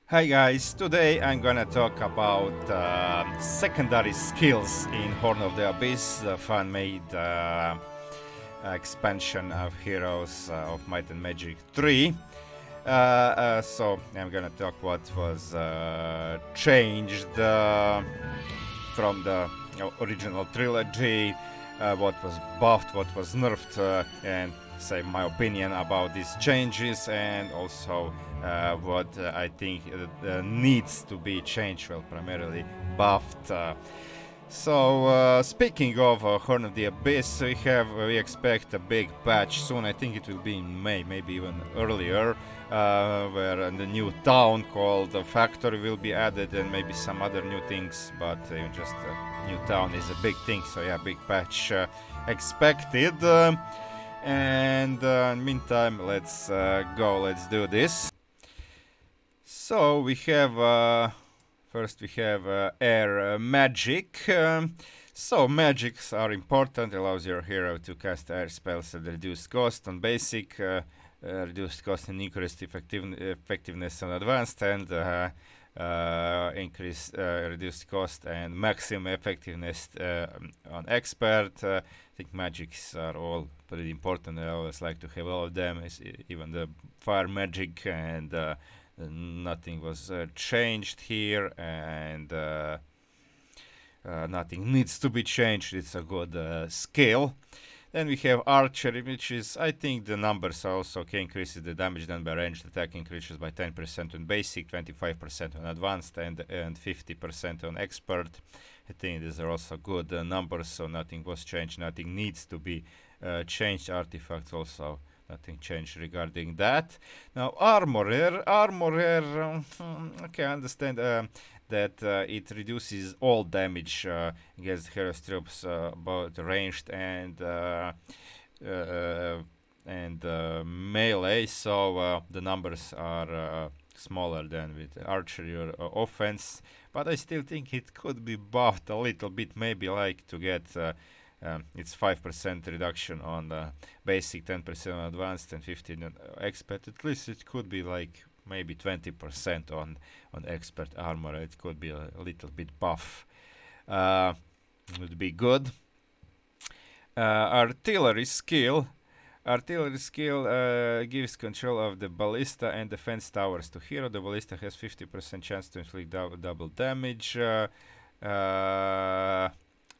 Hi guys, today I'm gonna talk about secondary skills in Horn of the Abyss, the fan-made expansion of Heroes of Might and Magic 3. So I'm gonna talk what was changed from the original trilogy, what was buffed, what was nerfed, and say my opinion about these changes, and also what I think needs to be changed. Well, primarily buffed. Speaking of Horn of the Abyss, we expect a big patch soon. I think it will be in May, maybe even earlier, where the new town called the Factory will be added, and maybe some other new things. But just new town is a big thing, so yeah, big patch expected. And meantime, let's go. Let's do this. So we have first we have air magic. So magics are important. Allows your hero to cast air spells at reduced cost on basic, reduced cost and increased effectiveness on advanced, and increase reduced cost and maximum effectiveness on expert. I think magics are all pretty important. I always like to have all of them, even the fire magic, and nothing was changed here, and nothing needs to be changed. It's a good skill. Then we have archery, which is, I think the numbers also can increase the damage done by ranged attack increases by 10% on basic, 25% on advanced, and 50% on expert. I think these are also good numbers, so nothing was changed, nothing needs to be changed. Artifacts also, nothing changed regarding that. Now armorer, okay, I understand that it reduces all damage against heroes troops, both ranged and melee. So the numbers are smaller than with archery or offense, but I still think it could be buffed a little bit, maybe like to get it's 5% reduction on basic, 10% on advanced, and 15% on expert. At least it could be like maybe 20% on expert armor. It could be a little bit buff. Would be good. Artillery skill. Artillery skill gives control of the ballista and defense towers to hero. The ballista has 50% chance to inflict double damage.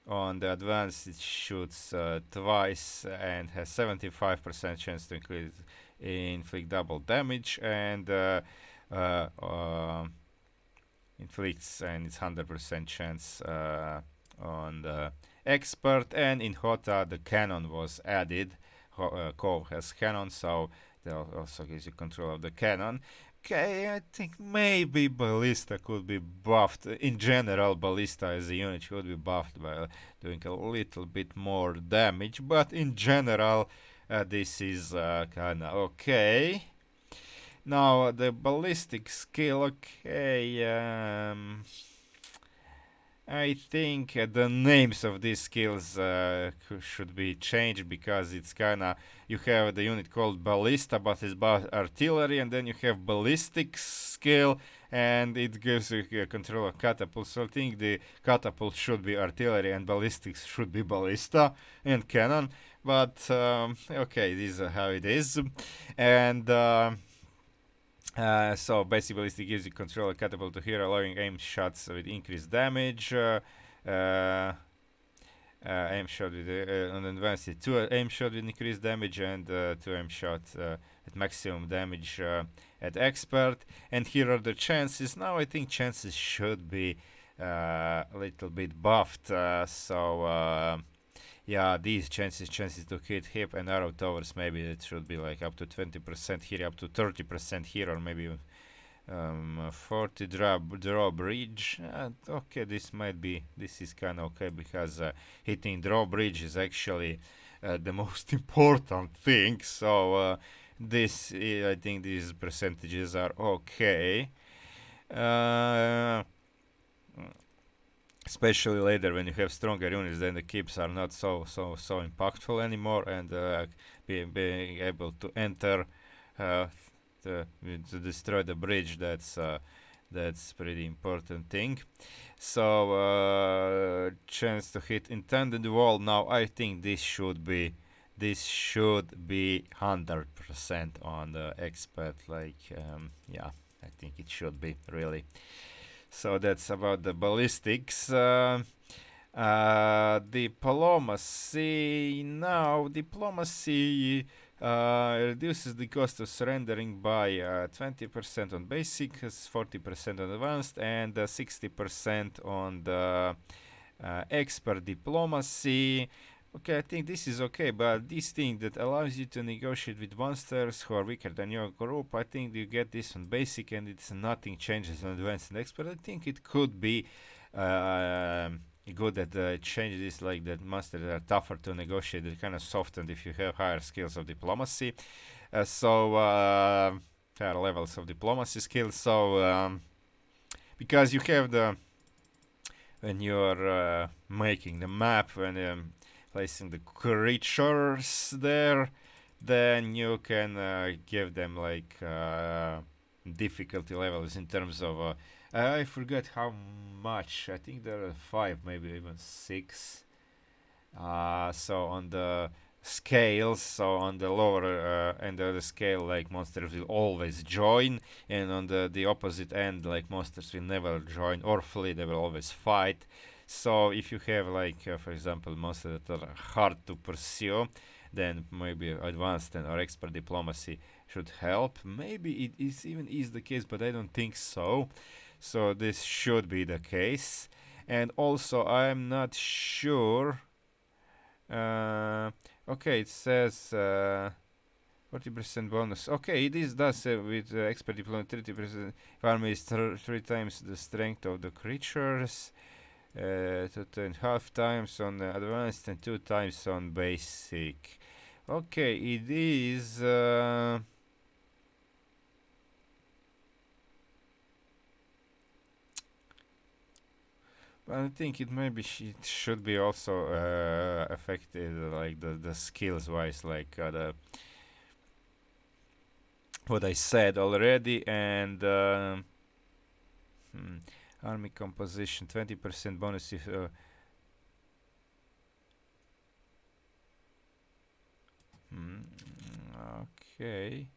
On the advance, it shoots twice and has 75% chance to inflict double damage, and inflicts, and it's 100% chance on the expert. And in Hota, the cannon was added. Kov has cannon, so that also gives you control of the cannon. Okay, I think maybe Ballista could be buffed. In general, Ballista as a unit should be buffed by doing a little bit more damage, but in general, this is kinda okay. Now, the ballistic skill, okay, I think the names of these skills should be changed, because it's kinda, you have the unit called Ballista, but it's artillery, and then you have ballistic skill, and it gives you control of catapult. So I think the catapult should be artillery, and ballistics should be ballista and cannon. But okay, this is how it is, and. So basically, it gives you control of catapult to hero, allowing aim shots with increased damage. Aim shot with on advanced, two aim shot with increased damage, and two aim shot at maximum damage at expert. And here are the chances. Now I think chances should be a little bit buffed. Yeah, these chances to hit hip and arrow towers, maybe it should be like up to 20% here, up to 30% here, or maybe 40 drawbridge. Okay, this is kind of okay, because hitting drawbridge is actually the most important thing. So I think these percentages are okay. Especially later when you have stronger units, then the keeps are not so impactful anymore, and being able to enter to destroy the bridge, that's That's pretty important thing. So chance to hit intended wall. Now I think this should be 100% on the expert. Like yeah, I think it should be really. So that's about the ballistics. Diplomacy. Now, diplomacy reduces the cost of surrendering by 20% on basic, 40% on advanced, and 60% on the expert diplomacy. Okay, I think this is okay, but this thing that allows you to negotiate with monsters who are weaker than your group, I think you get this on basic and it's nothing changes on advanced and expert. I think it could be uh, good that it changes this, like that monsters are tougher to negotiate, they kind of softened if you have higher skills of diplomacy. Higher levels of diplomacy skills. So because you have the when you're making the map, when placing the creatures there, then you can give them like difficulty levels in terms of I forgot how much. I think there are five, maybe even six. So on the scales, so on the lower end of the scale, like monsters will always join, and on the opposite end, like monsters will never join or flee, they will always fight. So if you have like for example monsters that are hard to pursue, then maybe advanced and or expert diplomacy should help. Maybe it is the case, but I don't think so. So this should be the case. And also I'm not sure. uh, okay, it says 40% bonus. Okay, it is does with expert deployment 30%. If army is three times the strength of the creatures, 2.5 times on advanced and 2 times on basic. Okay, it is. I think it maybe it should be also affected, like the skills wise, like the what I said already, and army composition 20% bonus if hmm, okay.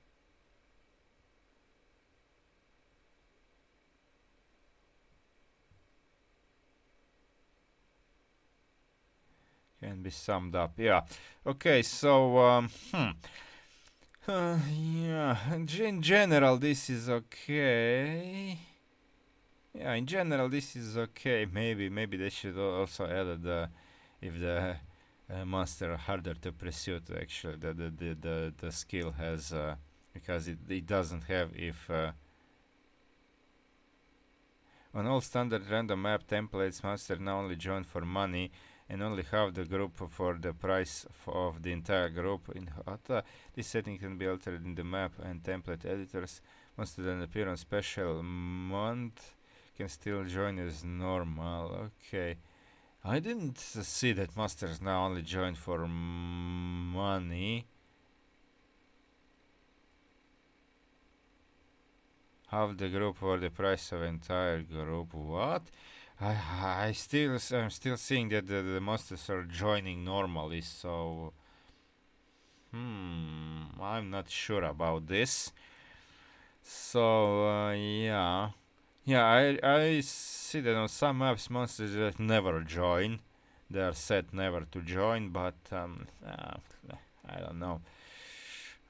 Can be summed up. Yeah. Okay. So yeah. In general, this is okay. Yeah. In general, this is okay. Maybe they should also add the if the monster are harder to pursue. To actually, the skill has because it doesn't have if. On all standard random map templates, monster now only join for money and only have the group for the price of the entire group. In Hata, this setting can be altered in the map and template editors. Monster then appear on special month can still join as normal. Okay. I didn't see that monsters now only join for money. Half the group for the price of entire group. What? I'm still seeing that the monsters are joining normally. So I'm not sure about this. So yeah. I see that on some maps monsters that never join. They are set never to join, but I don't know.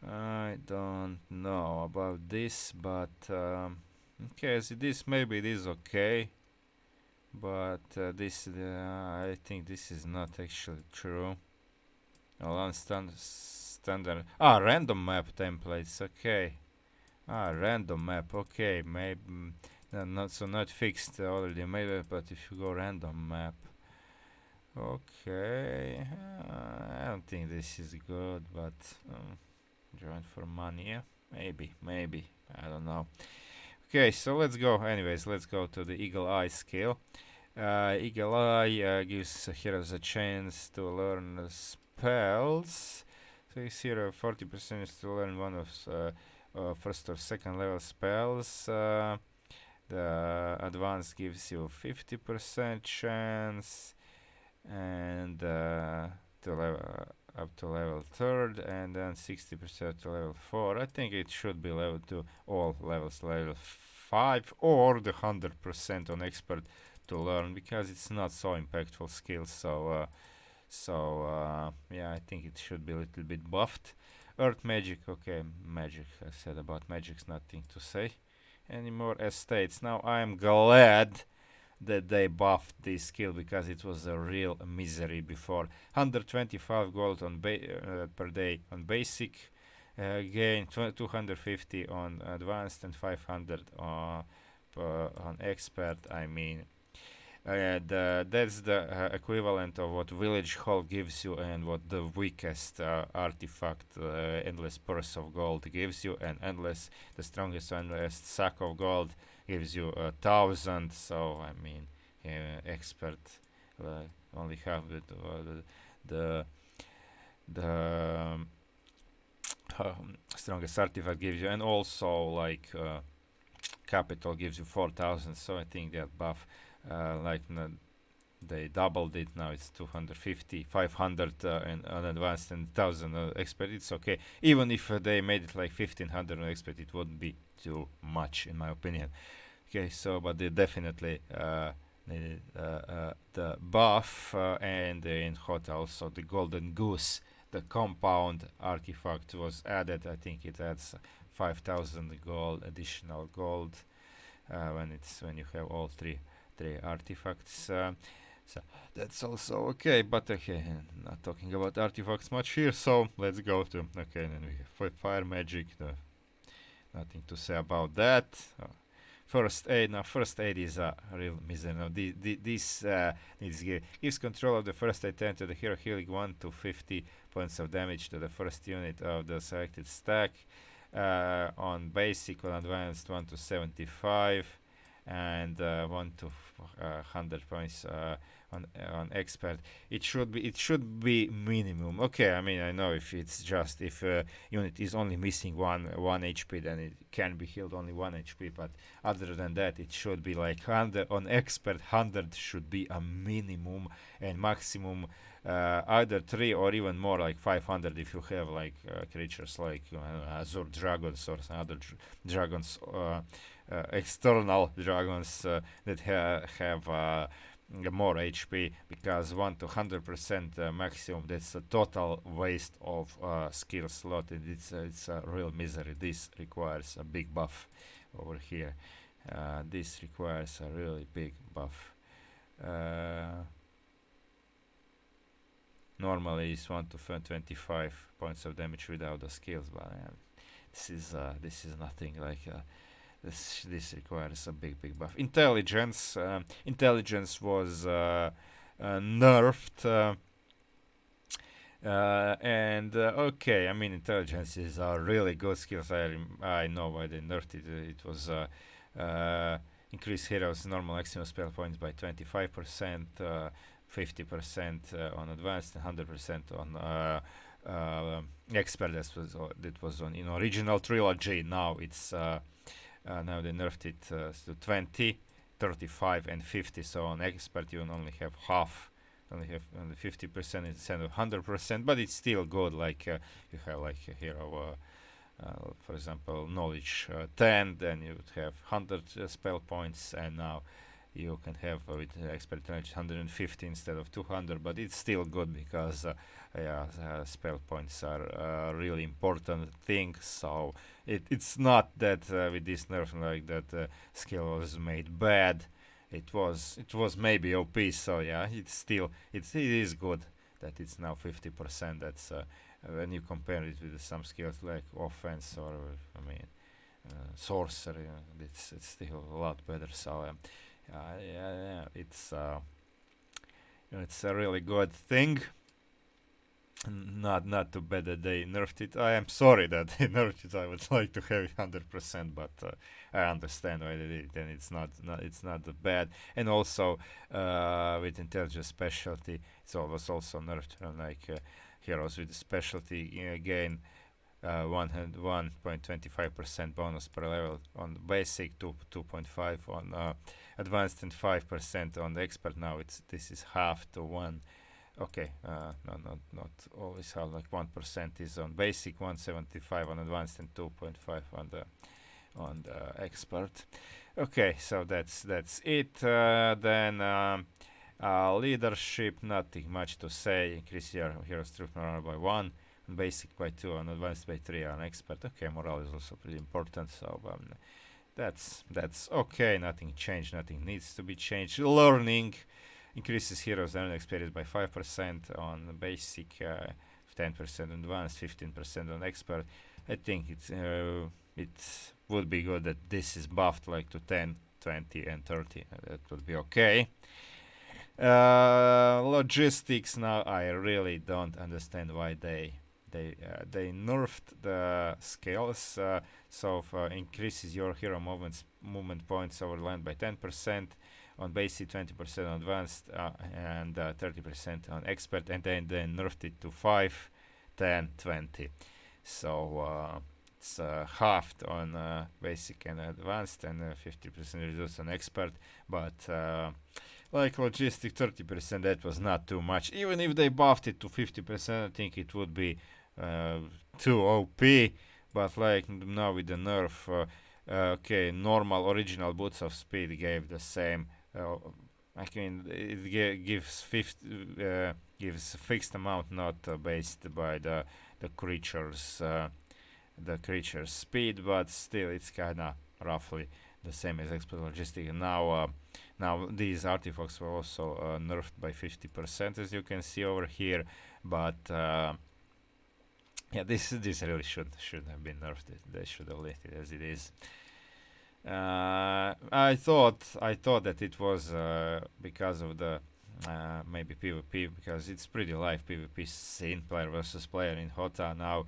I don't know about this, but okay, as it is, maybe it is okay. But I think this is not actually true. Well, standard. Random map templates. Okay. Random map. Okay, maybe not fixed already made, but if you go random map, okay. I don't think this is good, but join for money. Yeah, maybe. I don't know. Okay, so let's go. Anyways, let's go to the Eagle Eye skill. Eagle Eye gives heroes a chance to learn spells. So this hero 40% is to learn one of first or second level spells. The advanced gives you 50% chance, and to level up to level third, and then 60% to level 4. I think it should be level to all levels, level 5 or the 100% on expert to learn, because it's not so impactful skill. So yeah, I think it should be a little bit buffed. Earth magic, okay, magic. I said about magic's nothing to say anymore. Estates. Now I am glad that they buffed this skill, because it was a real misery before. 125 gold on per day on basic, gain 250 on advanced, and 500 on expert. I mean, that's the equivalent of what village hall gives you, and what the weakest artifact, endless purse of gold, gives you, and the strongest endless sack of gold gives you 1,000. So I mean, expert only have the the strongest artifact gives you, and also like capital gives you 4,000. So I think that buff, like they doubled it. Now it's 250, 500 and on advanced, and 1,000 expert. It's okay. Even if they made it like 1,500 on expert, it wouldn't be too much in my opinion. Okay, so but they definitely needed the buff, and in hot also the golden goose, the compound artifact was added. I think it adds 5,000 gold, additional gold, when you have all three artifacts. So that's also okay, but okay, not talking about artifacts much here. So let's go to, okay, then we have fire magic. Nothing to say about that. First aid. Now, first aid is a real misery. Now, this gives control of the first aid 10 to the hero, healing 1 to 50 points of damage to the first unit of the selected stack. On basic, on advanced, 1 to 75, and 1 to 100 points on expert. It should be minimum. Okay, I mean, I know if it's just if unit is only missing one HP, then it can be healed only 1 HP. But other than that, it should be like 100 on expert. 100 should be a minimum, and maximum either 3 or even more, like 500 if you have like creatures like Azure dragons or some other dragons, external dragons that have more HP, because 1 to 100% maximum, that's a total waste of skill slot, and it's a real misery. This requires a big buff over here. This requires a really big buff. Normally it's 1 to 25 points of damage without the skills, but this is nothing like this requires a big buff. Intelligence. Intelligence was nerfed. And okay, I mean, intelligence is a really good skill. I know why they nerfed it. It was increase heroes' normal maximum spell points by 25%, 50% on advanced, and 100% on expert. That was on in original trilogy. Now it's now they nerfed it to 20, 35, and 50. So on expert you only have half. Only have 50% instead of 100%, but it's still good. Like you have like a hero, for example, knowledge 10, then you would have 100 spell points, and now you can have with expert knowledge 150 instead of 200. But it's still good, because spell points are a really important thing. So it's not that with this nerf like that skill was made bad. It was maybe OP. So yeah, it is good that it's now 50%. That's when you compare it with some skills like offense or I mean sorcery, it's still a lot better. So yeah, it's a really good thing. Not too bad that they nerfed it. I am sorry that they nerfed it. I would like to have it 100%, but I understand why they did it, and it's not that bad. And also with intelligence specialty, it was also nerfed. Like heroes with specialty gain 1.25% bonus per level on basic, 2.5 on advanced, and 5% on the expert. Now this is half to 1. Okay, no, not always half. Like 1% is on basic, 175 on advanced, and 2.5 on the expert. Okay, so that's it. Then leadership, nothing much to say. Increase your hero's troop morale by 1, on basic by 2, on advanced by 3, on expert. Okay, morale is also pretty important. So that's okay. Nothing changed. Nothing needs to be changed. Learning increases heroes learning experience by 5% on basic, 10% on advanced, 15% on expert. I think it would be good that this is buffed like to 10, 20, and 30. That would be okay. Logistics, now I really don't understand why they nerfed the scales. So increases your hero movement points over land by 10%, on basic, 20% on advanced, and 30% on expert, and then they nerfed it to 5, 10, 20. So it's halved on basic and advanced, and 50% reduced on expert. But like logistic, 30%, that was not too much. Even if they buffed it to 50%, I think it would be too OP. But like now with the nerf, okay, normal original boots of speed gave the same. I mean, it gives fixed amount, not based by the creature's speed, but still it's kinda roughly the same as expert logistic. And now these artifacts were also nerfed by 50%, as you can see over here. But yeah, this really should have been nerfed. They should have left it as it is. I thought that it was because of the maybe PvP, because it's pretty live PvP scene, player versus player in Hota. Now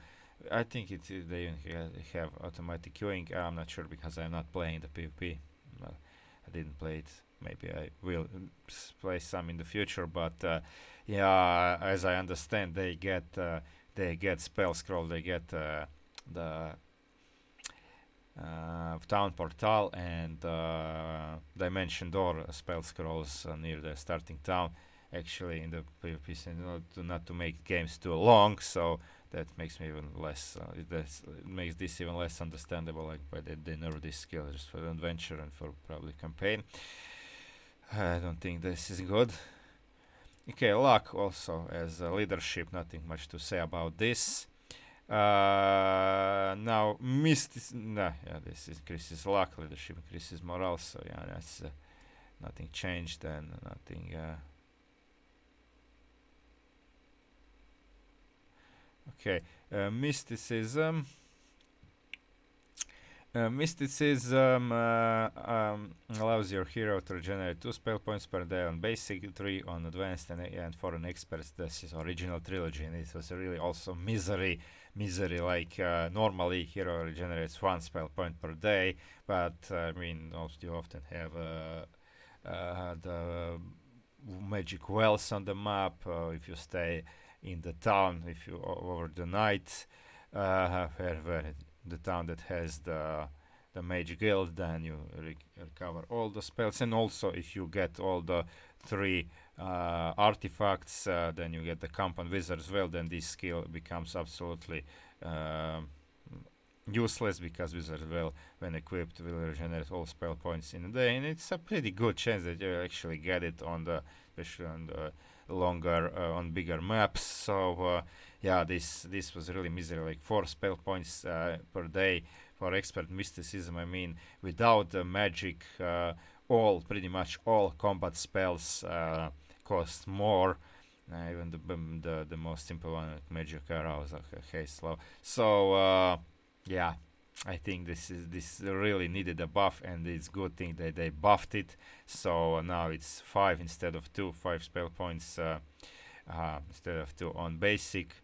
I think they even have automatic queuing. I'm not sure because I'm not playing the PvP. Well, I didn't play it. Maybe I will play some in the future. But yeah, as I understand, they get spell scroll. They get the town portal and dimension door spell scrolls near the starting town. Actually, in the PvP scene, not to make games too long, so that makes me even less. It makes this even less understandable. Like, why they nerf this skill just for adventure and for probably campaign. I don't think this is good. Okay, luck also as leadership. Nothing much to say about this. Now this increases luck, leadership increases morale. So yeah, that's nothing changed and nothing. Okay, mysticism. Mysticism allows your hero to regenerate 2 spell points per day on basic, 3 on advanced, and 4 on experts. This is original trilogy, and it was really also misery. Like normally, hero regenerates 1 spell point per day, but I mean, you often have the magic wells on the map if you stay in the town, if you over the night, where the town that has the mage guild, then you recover all the spells. And also if you get all the 3 artifacts, then you get the compound wizard as well. Then this skill becomes absolutely useless, because wizard will, when equipped, will regenerate all spell points in a day, and it's a pretty good chance that you actually get it on the, especially on the longer on bigger maps. So yeah, this was really misery. Like 4 spell points per day for expert mysticism. I mean, without the magic, pretty much all combat spells cost more. Even the most simple one, like magic arrows, okay, slow. So yeah, I think this really needed a buff, and it's good thing that they buffed it. So now it's 5 instead of 2, 5 spell points instead of 2 on basic,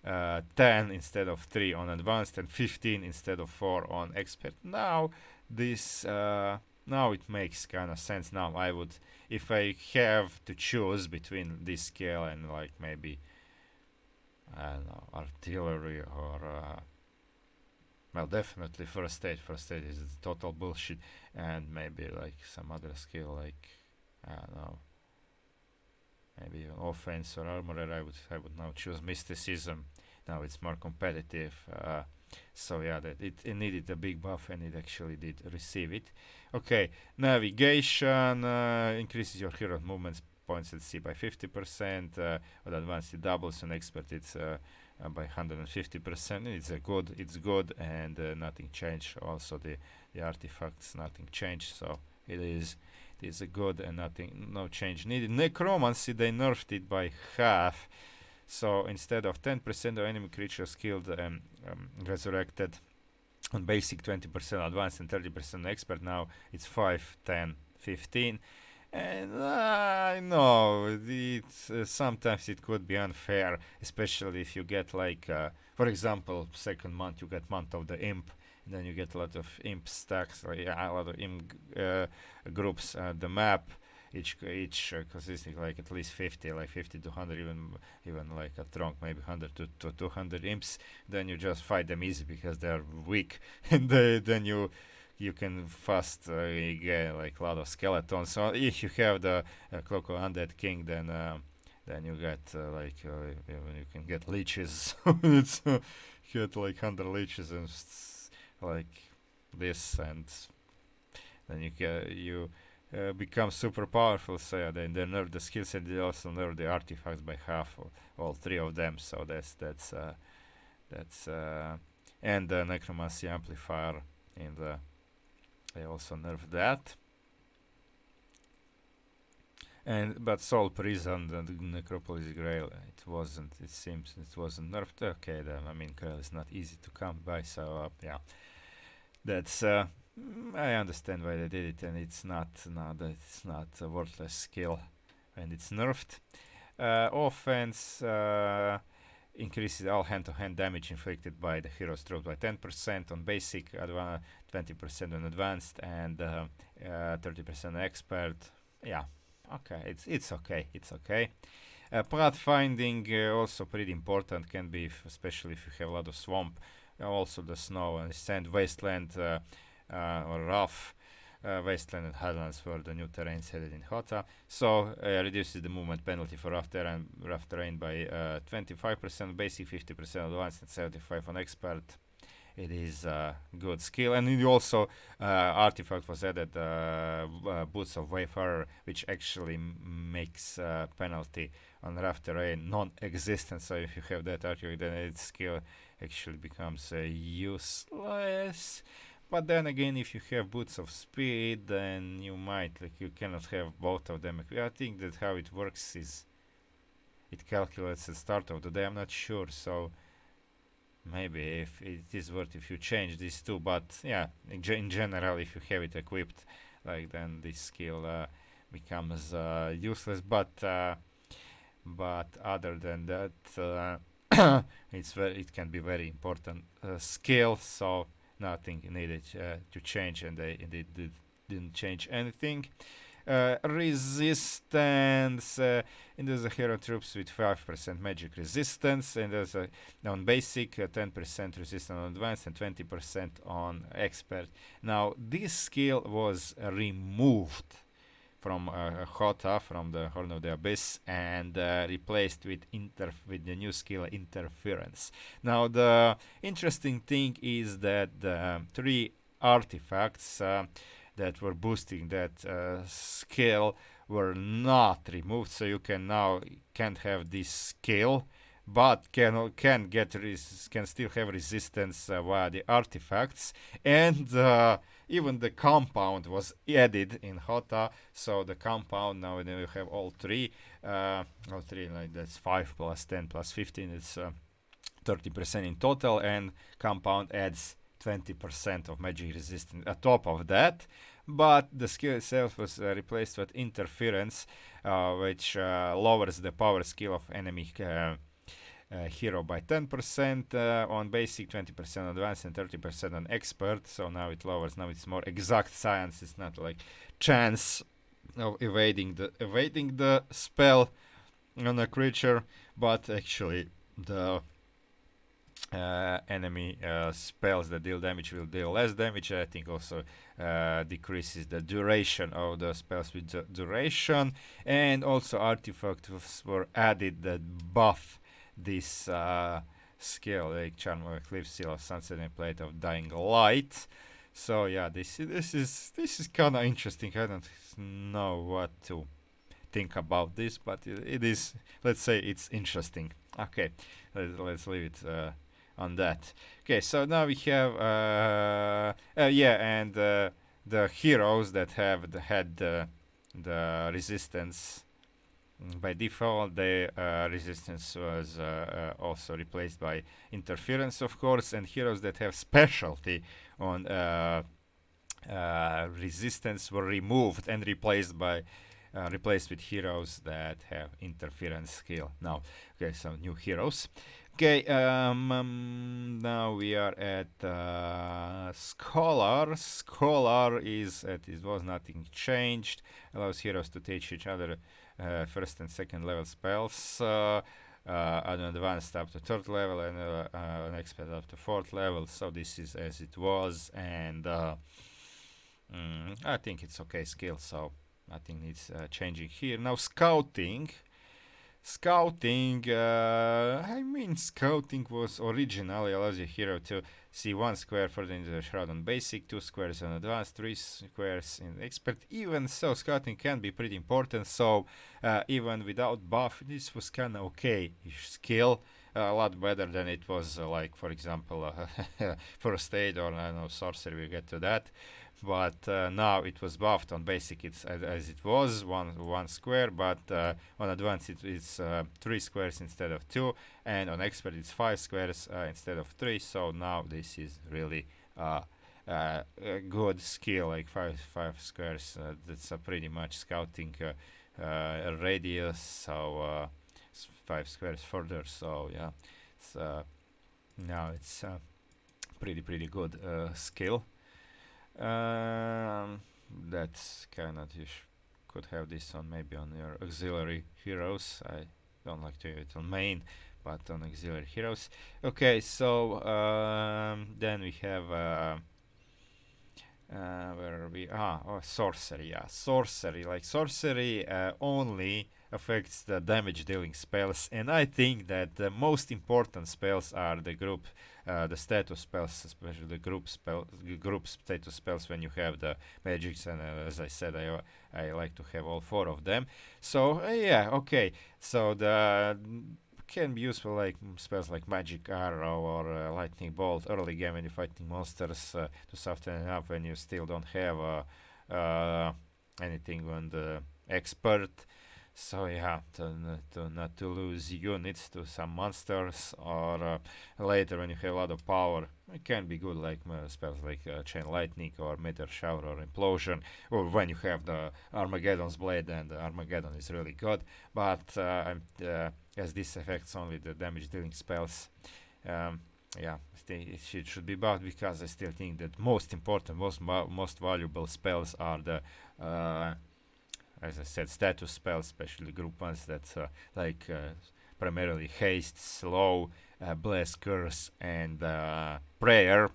10 instead of 3 on advanced, and 15 instead of 4 on expert. Now this now it makes kind of sense. Now I would, if I have to choose between this scale and like maybe, I don't know, artillery or Well, definitely first aid. First aid is total bullshit, and maybe like some other skill, like I don't know, maybe offense or armorer. I would now choose mysticism. Now it's more competitive. So yeah, that it needed a big buff, and it actually did receive it. Okay, navigation increases your hero movement points at sea by 50%. With advanced it doubles, and expert it's by 150%. It's good, and nothing changed. Also the artifacts, nothing changed. So it is a good, and no change needed. Necromancy, they nerfed it by half. So instead of 10% of enemy creatures killed resurrected on basic, 20% advanced, and 30% expert, now it's 5, 10, 15. And I know sometimes it could be unfair, especially if you get like, for example, second month you get month of the imp, and then you get a lot of imp stacks, or yeah, a lot of imp groups. The map each consisting like at least 50, like 50 to 100, even like a trunk, maybe 100 to 200 imps. Then you just fight them easy because they are weak, and then you can fast get like a lot of skeletons. So if you have the Cloak of Undead King, then you get you can get leeches. It's you get like 100 leeches and like this, and then you become super powerful. So yeah, they nerf the skills, and they also nerf the artifacts by half, or all three of them. So that's and the necromancy amplifier in the they also nerfed that. And but Soul Prison and the Necropolis Grail, it wasn't. It seems it wasn't nerfed. Okay, then I mean Grail is not easy to come by, so yeah, that's. I understand why they did it, and it's not a worthless skill, and it's nerfed. Offense increases all hand-to-hand damage inflicted by the hero's troops by 10% on basic, 20% on advanced, and 30% expert. Yeah, okay, it's okay. It's okay. Pathfinding also pretty important, can be especially if you have a lot of swamp. Also the snow and sand, wasteland or rough. Wasteland and highlands were the new terrains added in Hota. So reduces the movement penalty for rough terrain by 25%, basic 50% advanced, and 75 on expert. It is a good skill, and it also artifact was added, Boots of Wayfarer, which actually makes penalty on rough terrain non-existent. So if you have that artifact, then its skill actually becomes useless. But then again, if you have Boots of Speed, then you cannot have both of them. I think that how it works is it calculates the start of the day. I'm not sure, so maybe if it is worth if you change these two. But yeah, in general, if you have it equipped, like then this skill becomes useless. But other than that, it can be very important skill. So nothing needed to change, and they didn't change anything. Resistance, and there's a hero troops with 5% magic resistance, and there's a on basic 10% resistance on advanced, and 20% on expert. Now this skill was removed from Hota, from the Horn of the Abyss, and replaced with the new skill Interference. Now the interesting thing is that the three artifacts that were boosting that skill were not removed, so you can't have this skill, but can still have resistance via the artifacts, and even the compound was added in Hota. So the compound now you have all three, like that's 5 plus 10 plus 15. It's 30% in total, and compound adds 20% of magic resistance at top of that. But the skill itself was replaced with Interference, which lowers the power skill of enemy hero by 10% on basic, 20% advanced, and 30% on expert. So now it lowers. Now it's more exact science. It's not like chance of evading the spell on a creature, but actually the enemy spells that deal damage will deal less damage. I think also decreases the duration of the spells with duration, and also artifacts were added that buff this skill, like Charm of Eclipse, Seal of Sunset, and Plate of Dying Light. So yeah, this is kind of interesting. I don't know what to think about this, but it is. Let's say it's interesting. Okay, let's leave it on that. Okay, so now we have yeah, and the heroes that have had the resistance. By default, the resistance was also replaced by interference, of course, and heroes that have specialty on resistance were removed and replaced with heroes that have interference skill. Now, okay, so new heroes. Okay, now we are at Scholar. Scholar it was nothing changed. Allows heroes to teach each other first and second level spells. An advanced up to third level and an expert up to fourth level. So this is as it was, and I think it's okay skill. So nothing needs changing here. Now scouting. Scouting, I mean, scouting was originally allows your hero to see one square further into the shroud on basic, two squares on advanced, three squares in expert. Even so, scouting can be pretty important. So even without buff, this was kind of okay skill. A lot better than it was, like for example, first aid or I don't know sorcery. We get to that. But now it was buffed on basic it's as it was one square, but on advanced it's three squares instead of two, and on expert it's five squares instead of three. So now this is really a good skill, like five squares. That's pretty much scouting radius. So five squares further. So yeah, it's, now it's pretty good skill. That's kind of could have this on maybe on your auxiliary heroes. I don't like to have it on main, but on auxiliary heroes. Okay, so then we have where are we? Sorcery. Yeah, sorcery. Like sorcery only affects the damage dealing spells, and I think that the most important spells are the status spells, especially the group status spells. When you have the magics, and as I said, I like to have all four of them. So yeah, okay. So the can be useful like spells like magic arrow or lightning bolt early game when you're fighting monsters to soften it up when you still don't have anything on the expert. So yeah, to not to lose units to some monsters, or later when you have a lot of power, it can be good like spells like chain lightning or meteor shower or implosion, or when you have the Armageddon's blade, and Armageddon is really good. But as this affects only the damage dealing spells, yeah, it should be buffed, because I still think that most important, most valuable spells are the as I said, status spells, especially group ones that like primarily haste, slow, bless, curse, and prayer.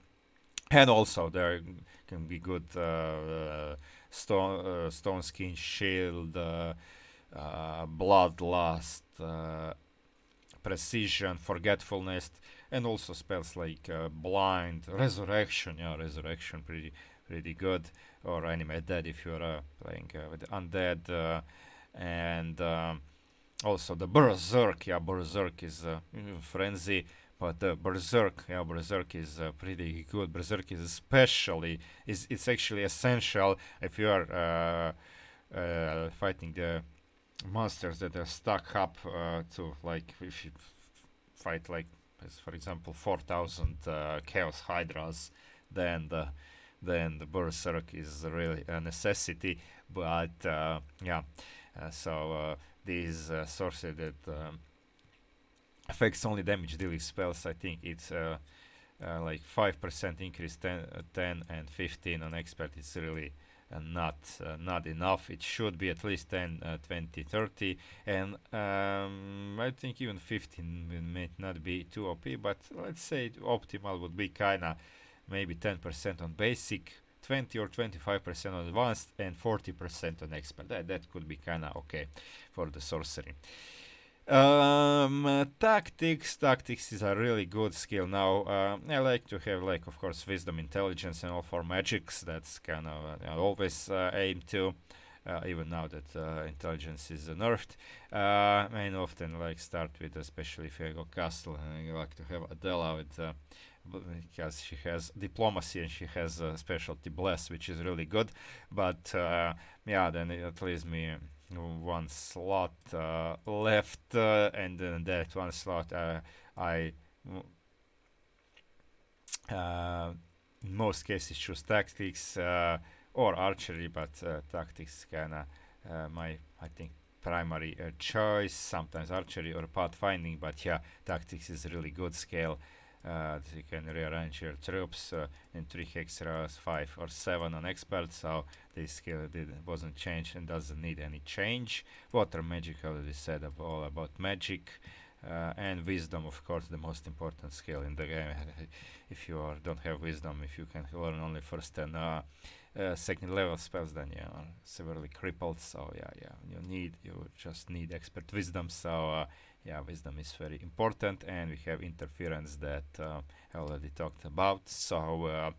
And also there can be good stone skin shield, bloodlust, precision, forgetfulness, and also spells like blind, resurrection. Yeah, resurrection pretty good, or animate dead if you're playing with undead, and also the berserk. Yeah, berserk is frenzy, but berserk is pretty good. Berserk is especially it's actually essential if you are fighting the monsters that are stuck up to, like, if you fight like as for example 4,000 chaos hydras, then the berserk is really a necessity. But yeah, so these sorcery that affects only damage dealing spells, I think it's like 5% increase, 10 and 15 on expert. It's really not enough. It should be at least 10, 20, 30, and I think even 15 may not be too OP, but let's say optimal would be kinda maybe 10% on basic, 20 or 25% on advanced, and 40% on expert. That could be kinda okay for the sorcery. Tactics is a really good skill now. I like to have, like, of course, wisdom, intelligence, and all for magics. That's kind of I always aim to. Even now that intelligence is nerfed, I often like start with, especially if I go castle, and I like to have Adela with because she has diplomacy and she has a specialty bless, which is really good. But yeah, then it leaves me one slot left, and then that one slot I uh, in most cases choose tactics or archery, but tactics kinda my I think primary choice. Sometimes archery or pathfinding, but yeah, tactics is a really good scale. You can rearrange your troops in 3 extras, 5 or 7 on expert, so this skill wasn't changed and doesn't need any change. Water magic, already said all about magic. And wisdom, of course, the most important skill in the game. If you don't have wisdom, if you can learn only first and second level spells, then you are severely crippled. So you just need expert wisdom. So yeah, wisdom is very important, and we have interference that I already talked about. So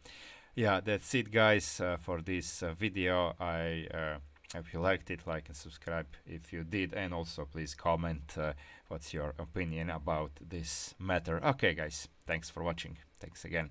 yeah, that's it, guys, for this video. I if you liked it, like and subscribe if you did, and also please comment what's your opinion about this matter. Okay, guys, thanks for watching. Thanks again.